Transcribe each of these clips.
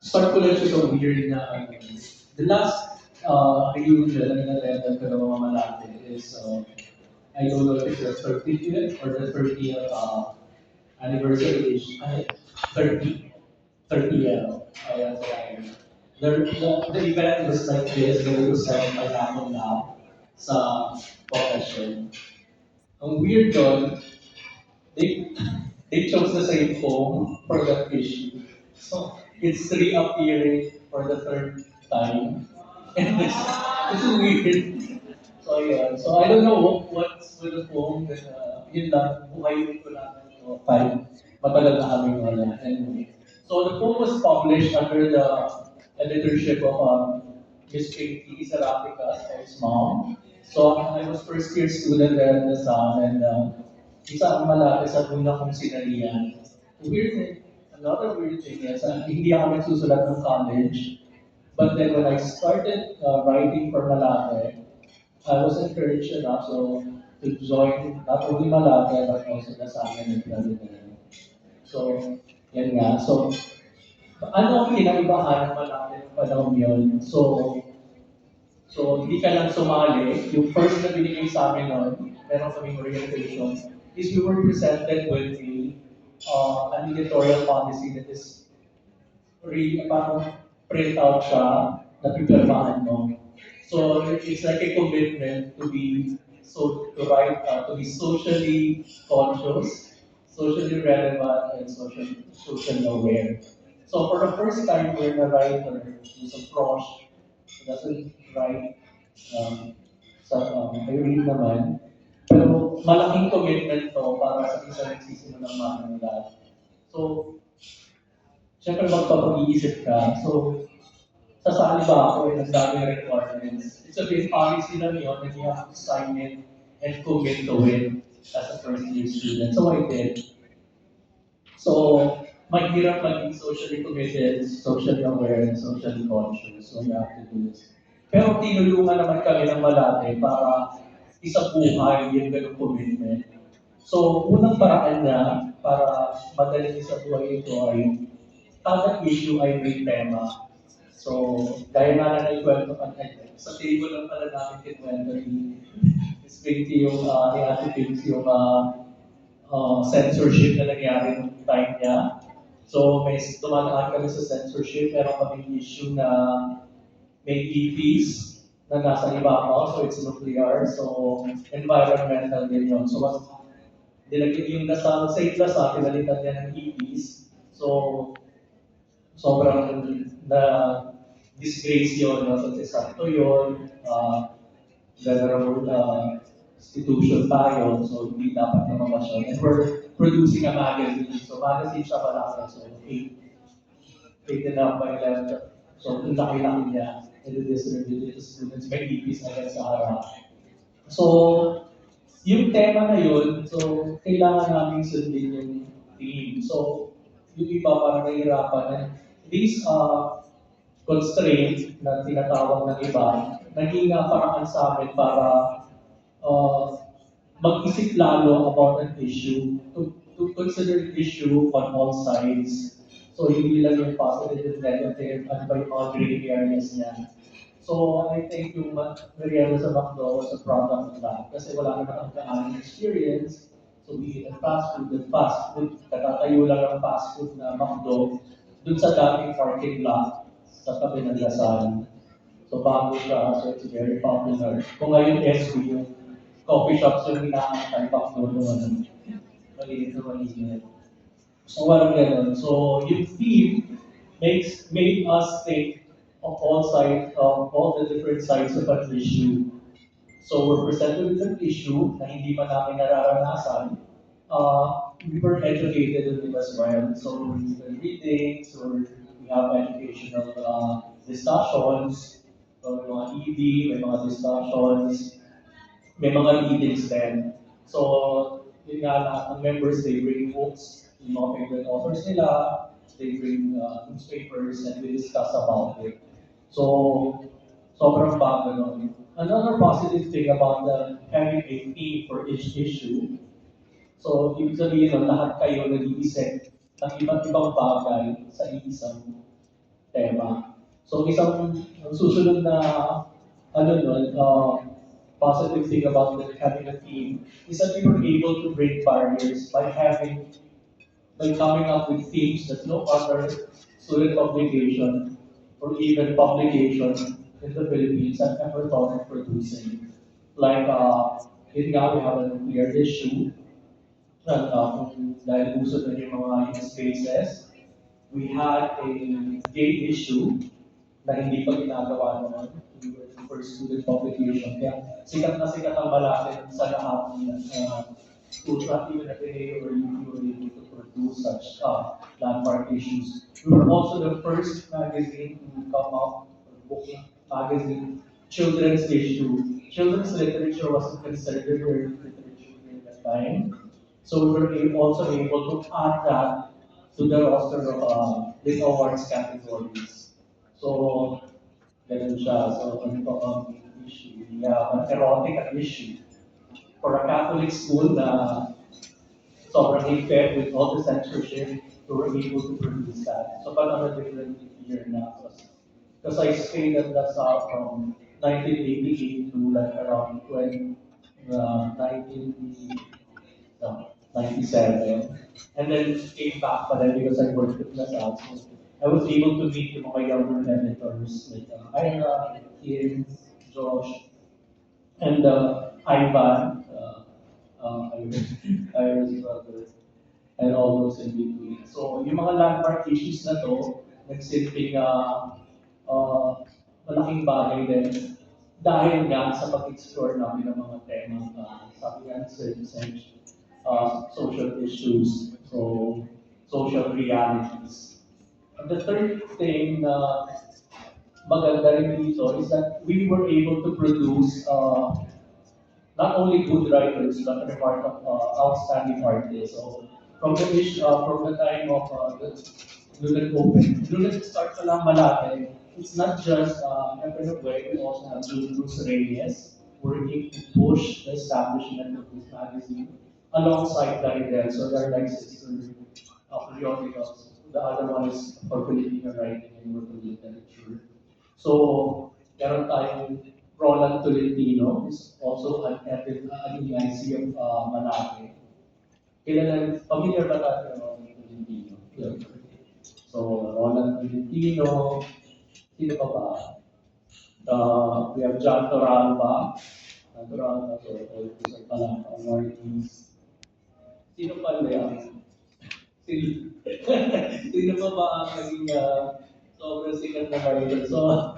Start ko lang siya weird na the last reunion na in-attended ko ng mga malaki is I don't know if it's the 30th or the 30th anniversary is 30 30th. Ayan, so the event was like this, going to send my laptop now sa profession. Ang weird doon, they they chose the same foam for that issue. So it's reappearing for the third time. And it's weird. So yeah, so I don't know what's with the foam, but yun lang, buhay ko lang ito, five, matagal na kami wala. Anyway, so the foam was published under the editorship of Miss Pinky Serapicas and his mom. So I was first year student there at the Sun, and isa ang malaki sa una kong sinalihan. Weird thing, another weird thing is, hindi ako nagsusulat ng college, but then when I started writing for Malate, I was encouraged enough to join not only Malate but also the Samin and President. So, yan nga. So, ano ang kinaibahan ng Malate ng panahon yun? So, hindi ka lang sumali. Yung first na binigay sa amin noon, meron kaming orientation, is we were presented with an editorial policy that is parang print out siya, napipirmahan mo. So it's like a commitment to be to be socially conscious, socially relevant, and socially aware. So for the first time, we're a writer who's a prosh, who doesn't write I read naman. Pero malaking commitment to para sa isang nagsisimula ng Manila. So, syempre magpapag-iisip ka. So, sasali ba ako in ang daming requirements? It's a big policy lang yun that you have to sign it and commit to it as a first year student. So I did. So, mahirap maging socially committed, socially aware, and socially conscious. So you have to do this. Pero tinulungan naman kami ng Malate para isabuhay yung ganung commitment. So, unang paraan na para madaling isabuhay ito ay kada issue ay may tema. So, gaya nga na naikwento ka sa table lang pala namin kikwento ni Miss Pinky yung ni Ate Pinky yung censorship na nangyari nung time niya. So, may tumataan kami sa censorship, pero kami issue na may EPs na nasa ibabaw, so it's nuclear, so environmental din yun. So, dilagyan yung nasa safe na sa pinalitan niya ng EPs. So, sobrang na disgrace yun, no? So, sakto yun, venerable institution tayo, so hindi dapat lumabas yun. And we're producing a magazine. So magazine siya pala, so 8 and a half by 11. So ang laki-laki niya, and it is distributed to students, may ipis agad sa harap. So, yung tema na yun, so kailangan namin sundin yung theme. So, yung iba parang nahihirapan na these constraints na tinatawag ng iba, naging paraan sa amin para uh, mag-isip lalo about an issue, to consider the issue on all sides. So, hindi lang yung positive and negative, ano ba yung mga gray areas niya. So, I think yung Mariela sa McDo was a product of that. Kasi wala naman ang kaanong experience. So, we eat fast food, katatayo lang ang fast food na McDo, dun sa dating parking lot sa tabi ng Lasal. So, bago siya, so it's very popular. Kung ngayon SB, yung coffee shops yung hinahanap back doon naman. Maliit na maliit. So, walang ganun. So, yung theme made us think of all sides, of all the different sides of an issue. So, we're presented with an issue na hindi pa namin nararanasan. We were educated in it as well. So, we were reading, so we have educational discussions, so may mga ED, may mga discussions, may mga readings din. So, yun nga lahat ng members, they bring books, yung mga favorite authors nila, they bring newspapers, and we discuss about it. So, sobrang bago nun. Another positive thing about having a theme for each issue, so ibig sabihin nun, lahat kayo nag-iisip ng iba't ibang bagay sa iisang tema. So isang ang susunod na ano nun, positive thing about having a team is that we were able to break barriers by coming up with themes that no other student publication or even publication in the Philippines have ever thought of producing. Like, yun nga, we have a nuclear issue, and kung dahil uso na yung mga spaces, we had a gay issue na hindi pa ginagawa naman. We were the first student publication. Kaya sikat ang Malate sa lahat ng schools, not even Ateneo or UP were able to produce such landmark issues. We were also the first magazine to come up with book magazine, children's issue. Children's literature wasn't considered literature during that time. So we were also able to add that to the roster of lit awards categories. So, ganun siya. So, ano pa ang issue? Yeah, an erotic issue. For a Catholic school na sobrang higpit with all the censorship, we were able to produce that. So, parang a different year na. Because I stayed at LaSalle from 1988 to like around 19, no, 97. And then came back pa rin because I worked with LaSalle. So I was able to meet yung mga younger editors like Ira, Kim, Josh, and Ivan, Ira's brother, and all those in between. So yung mga landmark issues na to, nagsilbing malaking bagay din dahil nga sa pag-explore namin ng mga tema, sabi nga sa social issues, so social realities. And the third thing na maganda rin dito is that we were able to produce not only good writers but outstanding artists. So from the time of the Lunar Open, Lunar start pa lang Malate, it's not just Emperor Way, we also have Bruce Reyes working to push the establishment of this magazine alongside Daridel. So they're like sister periodicals. The other one is for Filipino writing and Urban literature. So, meron tayong Roland Tolentino, who's also an NIC of Malate. Familiar ba tayo ng Roland Tolentino? Yeah. So, Roland Tolentino, sino pa ba? We have John Toralba. John Toralba, so, isa pa lang, awardees. Sino pa yan? Sino pa ba ang naging sobrang sikat na writer? So,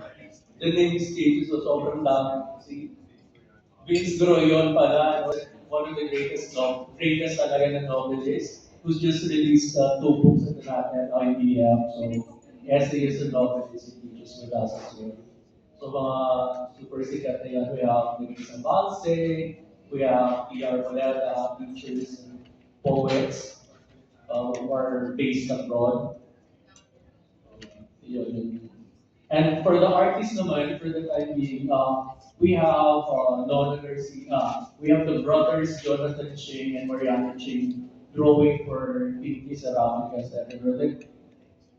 the name is changes, so sobrang dami. Si Vince Groyon pala, one of the greatest talaga na novelists, who's just released two books at the IBM. So, essays and novelist, he teaches with us as well. So, mga super sikat na yan, we have Melissa Balse, we have E.R. Valera, teachers and poets who are based abroad. Yun. And for the artists naman, for the time being, we have Nona Garcia, we have the brothers Jonathan Ching and Mariana Ching drawing for Pinky Ceramics. Like,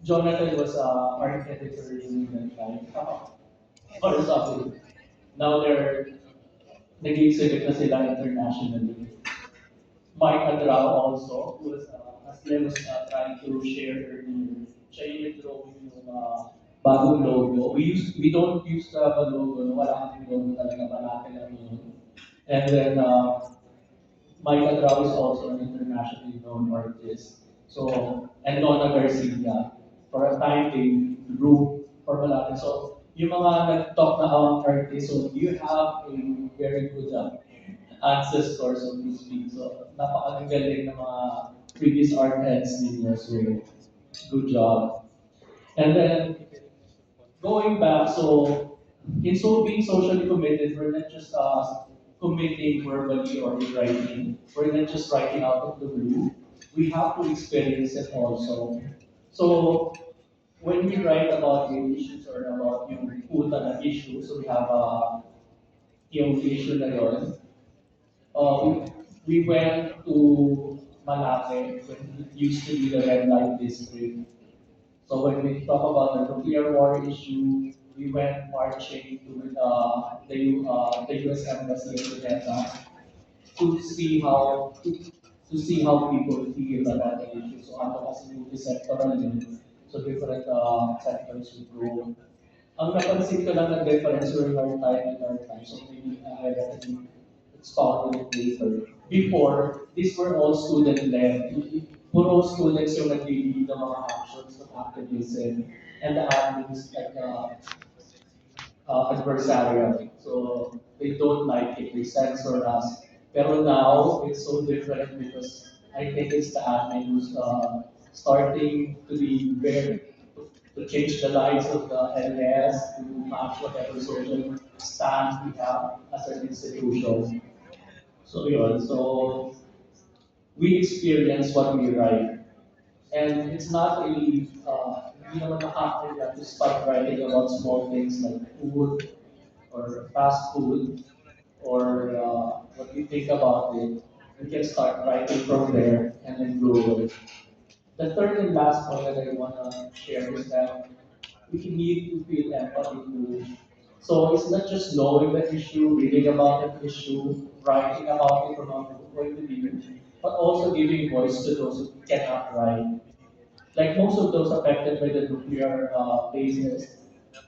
Jonathan was art editor in that time. Or something. Now they're nag-exhibit na sila internationally. Mike Adrao also, who was, as Len was trying to share earlier, siya yung nag-drawing yung bagong logo. We don't use to have a logo, no? Wala kaming logo talaga, malaki lang yun. And then, Mike Adrao is also an internationally known artist. So, and Nona Garcia, for a time they drew for Malate. So, yung mga nag-talk na artist, so you have a very good ancestor, so to speak. So, napakagaling ng mga previous art heads ninyo. So, good job. And then, going back, so, being socially committed, we're not just committing verbally or in writing. We're not just writing out of the blue. We have to experience it also. So, when we write about the issues or about yung puta na issue, so we have yung issue na yun, we went to Malate when it used to be the red light district. So when we talk about the nuclear war issue, we went marching to the U.S. Embassy in Geneva to see how people feel about the issue. So ano kasi multi-sectoral yun. So different sectors would grow. Ang napansin ko lang na difference during our time and our time, so maybe I already expounded it later. Before, these were all student-led. Puro students yung nag-lead ng mga actions of activism and the admins like adversarial. So they don't like it, they censor us. Pero now, it's so different because I think it's the admin who's starting to be very, to change the lives of the LS, to match whatever social stand we have as an institution. So yun, so we experience what we write. And it's not really, hindi naman nakakaya to start writing about small things like food or fast food or what you think about it. You can start writing from there and then grow it. The third and last point that I want to share is that we need to feel empathy too. So it's not just knowing the issue, reading about the issue, writing about it from a point of view, but also giving voice to those who cannot write. Like most of those affected by the nuclear bases,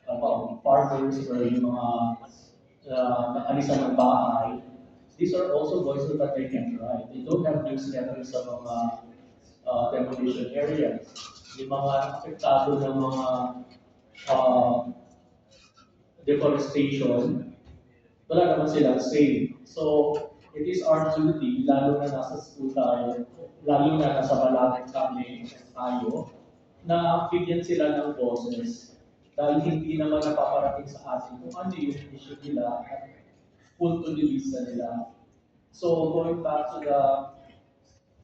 about farmers or yung mga naalisan ng bahay, these are also voices that they can write. They don't have newsletters sa mga demolition areas. Yung mga apektado ng mga uh, deforestation, wala naman silang say. So, it is our duty, lalo na nasa school tayo, lalo na nasa malapit kami tayo, na bigyan sila ng boses. Dahil hindi naman napaparating sa atin kung ano yung issue nila at punto de vista nila. So, going back to the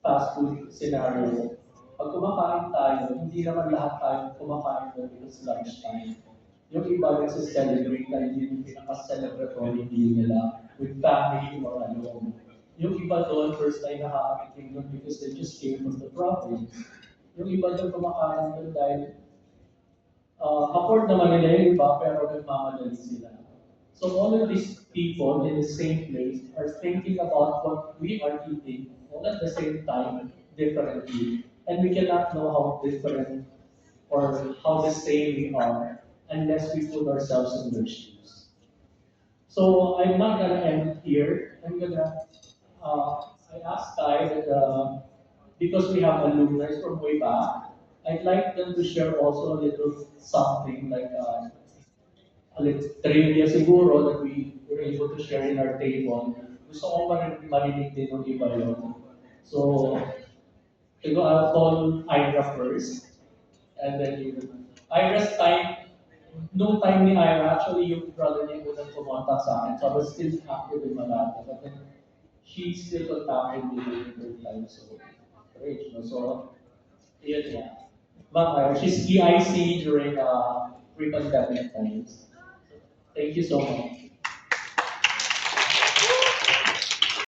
fast food scenario, pag kumakain tayo, hindi naman lahat tayo kumakain doon because lunchtime. Yung iba nagsa-celebrate na yun yung pinaka-celebratory meal nila with family or alone. Yung iba doon, first time nakakakiting doon because they just came from the province. Yung iba doon kumakain doon dahil afford naman nila yung iba pero nagmamadali sila. So all of these people in the same place are thinking about what we are eating all at the same time differently. And we cannot know how different or how the same we are unless we put ourselves in their shoes. So I'm not gonna end here. I'm gonna I asked Ty that because we have alumni from way back, I'd like them to share also a little something like a little trivia siguro that we were able to share in our table. Gusto ko marinig din ng iba yun. So, siguro I'll call Ira first. And then you, Ira's time, nung time ni Ira, actually yung brother niya yung unang pumunta sa akin. So I was still active in Malata. But then she still contacted me during her time. So, great. No? So, yun yeah. Ma'am Ira, she's EIC during pre-pandemic times. Thank you so much.